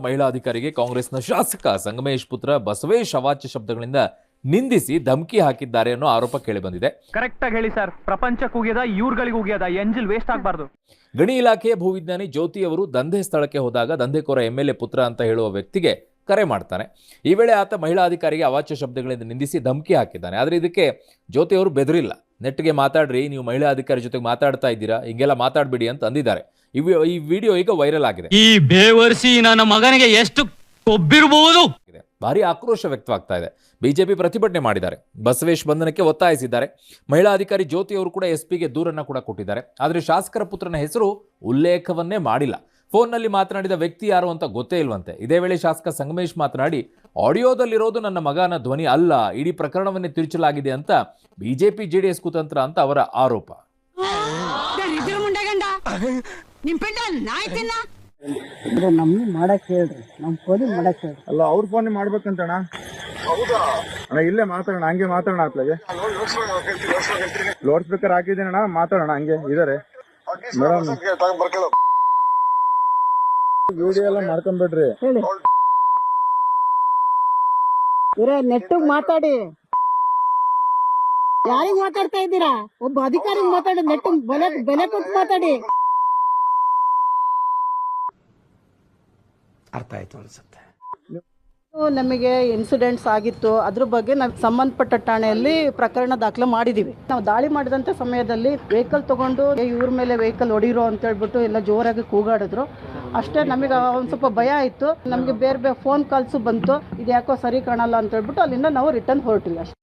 ಮಹಿಳಾ ಅಧಿಕಾರಿಗೆ ಕಾಂಗ್ರೆಸ್ನ ಶಾಸಕ ಸಂಗಮೇಶ್ ಪುತ್ರ ಬಸವೇಶ್ ಅವಾಚ್ಯ ಶಬ್ದಗಳಿಂದ ನಿಂದಿಸಿ ಧಮಕಿ ಹಾಕಿದ್ದಾರೆ ಅನ್ನೋ ಆರೋಪ ಕೇಳಿಬಂದಿದೆ. ಕರೆಕ್ಟ್ ಆಗಿ ಹೇಳಿ ಸರ್, ಪ್ರಪಂಚಕ್ಕೆ ಉಗಿಯದ ಇವ್ರುಗಳಿಗೆ ಉಗಿಯದ ಎಂಜಿಲ್ ವೇಸ್ಟ್ ಆಗಬಾರ್ದು. ಗಣಿ ಇಲಾಖೆಯ ಭೂವಿಜ್ಞಾನಿ ಜ್ಯೋತಿ ಅವರು ದಂಧೆ ಸ್ಥಳಕ್ಕೆ ಹೋದಾಗ ದಂಧೆಕೋರ ಎಂಎಲ್ಎ ಪುತ್ರ ಅಂತ ಹೇಳುವ ವ್ಯಕ್ತಿಗೆ ಕರೆ ಮಾಡ್ತಾನೆ. ಈ ವೇಳೆ ಆತ ಮಹಿಳಾ ಅಧಿಕಾರಿಗೆ ಅವಾಚ್ಯ ಶಬ್ದಗಳಿಂದ ನಿಂದಿಸಿ ಧಮಕಿ ಹಾಕಿದ್ದಾನೆ. ಆದರೆ ಇದಕ್ಕೆ ಜ್ಯೋತಿ ಅವರು ಬೆದರಿಲ್ಲ. ನೆಟ್ಗೆ ಮಾತಾಡ್ರಿ, ನೀವು ಮಹಿಳಾ ಅಧಿಕಾರಿ ಜೊತೆಗೆ ಮಾತಾಡ್ತಾ ಇದ್ದೀರಾ, ಹಿಂಗೆಲ್ಲ ಮಾತಾಡ್ಬಿಡಿ ಅಂತ ಅಂದಿದ್ದಾರೆ. ಈ ವಿಡಿಯೋ ಈಗ ವೈರಲ್ ಆಗಿದೆ. ಈ ಬೇವರ್ಸಿ ನನ್ನ ಮಗನಿಗೆ ಎಷ್ಟು ಕೊಬ್ಬಿರಬಹುದು. ಭಾರಿ ಆಕ್ರೋಶ ವ್ಯಕ್ತವಾಗ್ತಾ ಇದೆ. ಬಿಜೆಪಿ ಪ್ರತಿಭಟನೆ ಮಾಡಿದ್ದಾರೆ, ಬಸವೇಶ್ ಬಂಧನಕ್ಕೆ ಒತ್ತಾಯಿಸಿದ್ದಾರೆ. ಮಹಿಳಾ ಅಧಿಕಾರಿ ಜ್ಯೋತಿ ಅವರು ಕೂಡ ಎಸ್ಪಿಗೆ ದೂರನ್ನ ಕೂಡ ಕೊಟ್ಟಿದ್ದಾರೆ. ಆದರೆ ಶಾಸಕರ ಪುತ್ರನ ಹೆಸರು ಉಲ್ಲೇಖವನ್ನೇ ಮಾಡಿಲ್ಲ. ಫೋನ್ನಲ್ಲಿ ಮಾತನಾಡಿದ ವ್ಯಕ್ತಿ ಯಾರು ಅಂತ ಗೊತ್ತೇ ಇಲ್ವಂತೆ. ಇದೇ ವೇಳೆ ಶಾಸಕ ಸಂಗಮೇಶ್ ಮಾತನಾಡಿ, ಆಡಿಯೋದಲ್ಲಿರೋದು ನನ್ನ ಮಗನ ಧ್ವನಿ ಅಲ್ಲ, ಇಡೀ ಪ್ರಕರಣವನ್ನೇ ತಿರುಚಲಾಗಿದೆ ಅಂತ ಬಿಜೆಪಿ ಜೆಡಿಎಸ್ ಕುತಂತ್ರ ಅಂತ ಅವರ ಆರೋಪ. ನಮ್ಗೆ ಮಾಡಕ್ ಹೇಳ್ರಿ, ನಮ್ ಫೋನ್ ಮಾಡಕ್ ಹೇಳ್ರಿ. ಅಲ್ಲ, ಅವ್ರ ಫೋನ್ ಮಾಡ್ಬೇಕಂತಣ್ಣ. ಅಣ್ಣ ಇಲ್ಲೇ ಮಾತಾಡೋಣ, ಹಂಗೆ ಮಾತಾಡೋಣ. ಅತ್ಲಾಗೆ ಲೌಡ್ ಸ್ಪೀಕರ್ ಹಾಕಿದ್ದೀನಣ್ಣ, ಮಾತಾಡೋಣ ಹಂಗೆ ಇದಾರೆ. ಮೇಡಮ್ ವಿಡಿಯೋ ಎಲ್ಲ ಮಾಡ್ಕೊಂಡ್ಬಿಡ್ರಿ. ನೆಟ್ಟಿಗೆ ಮಾತಾಡಿ. ಯಾರಿಗ್ ಮಾತಾಡ್ತಾ ಇದ್ದೀರಾ? ಒಬ್ಬ ಅಧಿಕಾರಿಗೆ ಮಾತಾಡಿ, ನೆಟ್ಟಿಗೆ ಬೆಲೆ ಕೊಟ್ಟು ಮಾತಾಡಿ. ಅರ್ಥ ಆಯ್ತು ಅನ್ಸುತ್ತೆ. ನಮಗೆ ಇನ್ಸಿಡೆಂಟ್ಸ್ ಆಗಿತ್ತು, ಅದ್ರ ಬಗ್ಗೆ ನಾವು ಸಂಬಂಧಪಟ್ಟ ಠಾಣೆಯಲ್ಲಿ ಪ್ರಕರಣ ದಾಖಲೆ ಮಾಡಿದೀವಿ. ನಾವು ದಾಳಿ ಮಾಡಿದಂಥ ಸಮಯದಲ್ಲಿ ವೆಹಿಕಲ್ ತಗೊಂಡು ಇವ್ರ ಮೇಲೆ ವೆಹಿಕಲ್ ಹೊಡಿರೋ ಅಂತ ಹೇಳ್ಬಿಟ್ಟು ಎಲ್ಲ ಜೋರಾಗಿ ಕೂಗಾಡಿದ್ರು. ಅಷ್ಟೇ, ನಮಗೆ ಒಂದು ಸ್ವಲ್ಪ ಭಯ ಆಯಿತು. ನಮಗೆ ಬೇರೆ ಬೇರೆ ಫೋನ್ ಕಾಲ್ಸು ಬಂತು, ಇದು ಯಾಕೋ ಸರಿ ಕಾಣಲ್ಲ ಅಂತ ಹೇಳ್ಬಿಟ್ಟು ಅಲ್ಲಿಂದ ನಾವು ರಿಟರ್ನ್ ಹೊರಟ್ವಿ. ಅಷ್ಟೇ.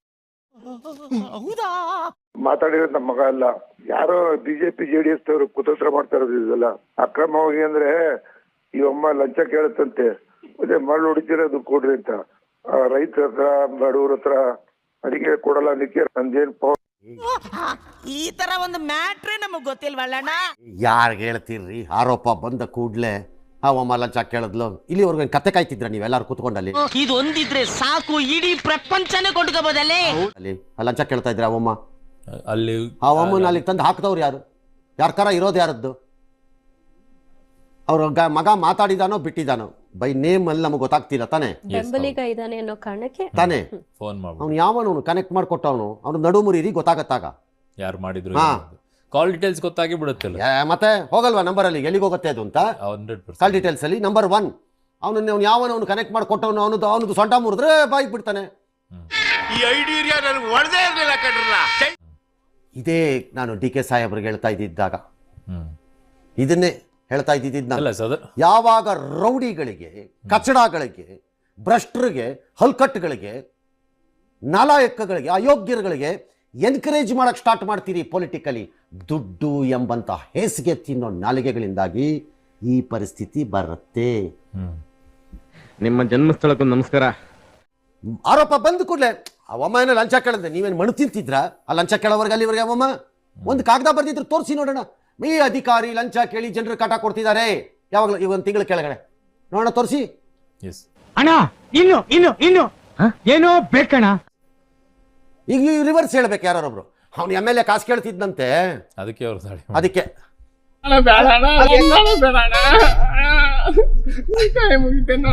ಮಾತಾಡಿರೋದು ನಮ್ಮ ಮಗ ಅಲ್ಲ, ಯಾರೋ ಬಿಜೆಪಿ ಜೆಡಿಎಸ್ ಅವರು ಕುತಂತ್ರ ಮಾಡ್ತಾ ಇರೋದು. ಇದೆಲ್ಲ ಅಕ್ರಮವಾಗಿ ಅಂದ್ರೆ ಈ ಅಮ್ಮ ಲಂಚ ಕೇಳುತ್ತಂತೆ, ಮತ್ತೆ ಮರಳು ಹೊಡಿತಿರೋದು ಕೊಡ್ರಿ ಅಂತ ರೈತರ ಹತ್ರ ಬಡವ್ರ ಹತ್ರ ಅಡಿಗೆ ಕೊಡಲ್ಲ. ಅದಕ್ಕೆ ನಂದೇನ್ ಈ ತರ ಒಂದು ಮ್ಯಾಟ್ರೇ ನಮಗ್ ಗೊತ್ತಿಲ್ವಲ್ಲಣ್ಣ. ಯಾರಿಗೆ ಹೇಳ್ತೀರ್ರಿ? ಆರೋಪ ಬಂದ ಕೂಡ್ಲೆ ಅವಮ್ಮ ಲಂಚ ಕೇಳಿದ್ಲು. ಇಲ್ಲಿವರೆಗೂ ಕತೆ ಕಾಯ್ತಿದ್ರ ನೀವೆಲ್ಲಾರು ಕೂತ್ಕೊಂಡಲ್ಲಿ? ಇದೊಂದಿದ್ರೆ ಸಾಕು, ಇಡೀ ಪ್ರಪಂಚನೇ ಕೊಂಡ್ಕೋಬೋದಲ್ಲಿ. ಅಲ್ಲಿ ಲಂಚ ಕೇಳ್ತಾ ಇದ್ರೆ ಅವಮ್ಮ, ಅಲ್ಲಿ ಅವಮ್ಮನ ಅಲ್ಲಿ ತಂದು ಹಾಕಿದವ್ರು ಯಾರು? ಯಾರ ಕರ ಇರೋದು ಯಾರದ್ದು? ಅವ್ರ ಮಗ ಮಾತಾಡಿದಾನೋ ಬಿಟ್ಟಿದಾನೋ ಬೈ ನೇಮ್ ಅಲ್ಲಿ ನಮಗೆ ಗೊತ್ತಾಗ್ತಿಲ್ಲ ತಾನೆ. ತಾನೆ ಫೋನ್ ಮಾಡಿ ಅವ್ನು ಯಾವನು ಕನೆಕ್ಟ್ ಮಾಡ್ಕೊಟ್ಟವನು, ಅವ್ನು ನಡುಮುರಿ ಗೊತ್ತಾಗತ್ತಾಗ ಯಾರು ಮಾಡಿದ್ರು, ಕಾಲ್ ಡೀಟೇಲ್ಸ್ ಗೊತ್ತಾಗಿ ಬಿಡುತ್ತಲ್ಲ. ಮತ್ತೆ ಹೋಗಲ್ವಾ ನಂಬರ್ ಅಲ್ಲಿ, ಎಲ್ಲಿಗೆ ಹೋಗುತ್ತೆ ಅದು ಅಂತ? 100% ಕಾಲ್ ಡೀಟೇಲ್ಸ್ ಅಲ್ಲಿ ನಂಬರ್ 1 ಅವನು ಯಾವನು ಕನೆಕ್ಟ್ ಮಾಡ್ಕೊಟ್ಟವನು, ಅವನದು ಸೊಂಟ ಮುರಿದ್ರೆ ಬಾಯಿಗೆ ಬಿಡ್ತಾನೆ. ಇದೇ ನಾನು ಡಿ ಕೆ ಸಾಹೇಬ್ರಿಗೆ ಹೇಳ್ತಾ ಇದ್ದಿದ್ದಾಗ ಇದನ್ನೇ ಹೇಳ್ತಾ ಇದ್ದಿದ್ದ. ಯಾವಾಗ ರೌಡಿಗಳಿಗೆ, ಕಚಡಗಳಿಗೆ, ಭ್ರಷ್ಟರಿಗೆ, ಹಲ್ಕಟ್ಟುಗಳಿಗೆ, ನಾಲಾಯಕಗಳಿಗೆ, ಅಯೋಗ್ಯರುಗಳಿಗೆ ಎನ್ಕರೇಜ್ ಮಾಡಕ್ ಸ್ಟಾರ್ಟ್ ಮಾಡ್ತೀರಿ ಪೊಲಿಟಿಕಲಿ, ದುಡ್ಡು ಎಂಬಂತ ಹೇಸಿಗೆ ತಿನ್ನೋ ನಾಲಿಗೆಗಳಿಂದಾಗಿ ಈ ಪರಿಸ್ಥಿತಿ ಬರುತ್ತೆ. ನಿಮ್ಮ ಜನ್ಮಸ್ಥಳಕ್ಕೂ ನಮಸ್ಕಾರ. ಆರೋಪ ಬಂದ ಕೂಡಲೇ ಅವಮ್ಮ ಏನೋ ಲಂಚ ಕೇಳಿದ್ರೆ ನೀವೇನು ಮಣ್ಣು ತಿಂತಿದ್ರ? ಆ ಲಂಚ ಕೇಳೋವರೆಗೆ ಅಲ್ಲಿವರೆಗೆ ಅವಮ್ಮ ಒಂದು ಕಾಗದ ಬರ್ದಿದ್ರು ತೋರಿಸಿ ನೋಡೋಣ. ಈ ಅಧಿಕಾರಿ ಲಂಚ ಕೇಳಿ ಜನರು ಕಾಟ ಕೊಡ್ತಿದ್ದಾರೆ, ಯಾವಾಗಲೂ ಈ ಒಂದು ತಿಂಗಳು ಕೆಳಗಡೆ ನೋಡೋಣ, ತೋರಿಸಿ. ಅಣ್ಣ ಇನ್ನು ಏನೋ ಬೇಕಣ್ಣ. ಈಗ ರಿವರ್ಸ್ ಹೇಳ್ಬೇಕು ಯಾರೊಬ್ರು. ಅವ್ನು MLA ಕಾಸು ಕೇಳ್ತಿದ್ದಂತೆ, ಅದಕ್ಕೆ ಅವರು ಅದಕ್ಕೆ ಕೈ ಮುಗಿತೇನೆ